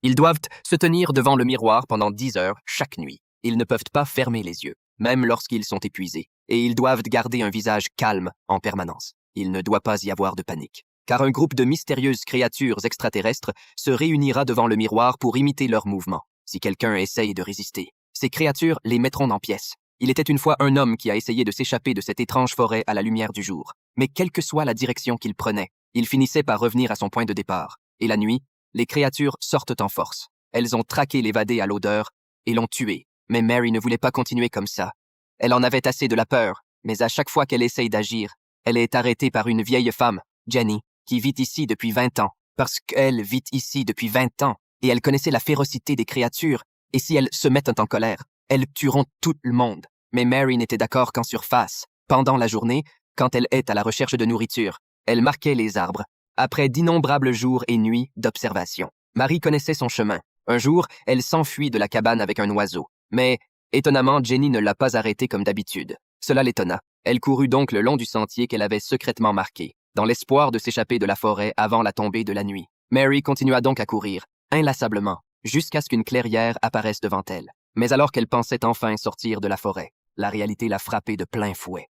Ils doivent se tenir devant le miroir pendant 10 heures chaque nuit. Ils ne peuvent pas fermer les yeux, même lorsqu'ils sont épuisés, et ils doivent garder un visage calme en permanence. Il ne doit pas y avoir de panique, car un groupe de mystérieuses créatures extraterrestres se réunira devant le miroir pour imiter leurs mouvements. Si quelqu'un essaye de résister, ces créatures les mettront en pièces. Il était une fois un homme qui a essayé de s'échapper de cette étrange forêt à la lumière du jour. Mais quelle que soit la direction qu'il prenait, il finissait par revenir à son point de départ. Et la nuit, les créatures sortent en force. Elles ont traqué l'évadé à l'odeur et l'ont tué. Mais Mary ne voulait pas continuer comme ça. Elle en avait assez de la peur, mais à chaque fois qu'elle essaye d'agir, elle est arrêtée par une vieille femme, Jenny, qui vit ici depuis 20 ans. Parce qu'elle vit ici depuis 20 ans, et elle connaissait la férocité des créatures, et si elles se mettent en colère, elles tueront tout le monde. Mais Mary n'était d'accord qu'en surface. Pendant la journée, quand elle est à la recherche de nourriture, elle marquait les arbres. Après d'innombrables jours et nuits d'observation, Mary connaissait son chemin. Un jour, elle s'enfuit de la cabane avec un oiseau. Mais, étonnamment, Jenny ne l'a pas arrêtée comme d'habitude. Cela l'étonna. Elle courut donc le long du sentier qu'elle avait secrètement marqué, dans l'espoir de s'échapper de la forêt avant la tombée de la nuit. Mary continua donc à courir, inlassablement, jusqu'à ce qu'une clairière apparaisse devant elle. Mais alors qu'elle pensait enfin sortir de la forêt, la réalité l'a frappée de plein fouet.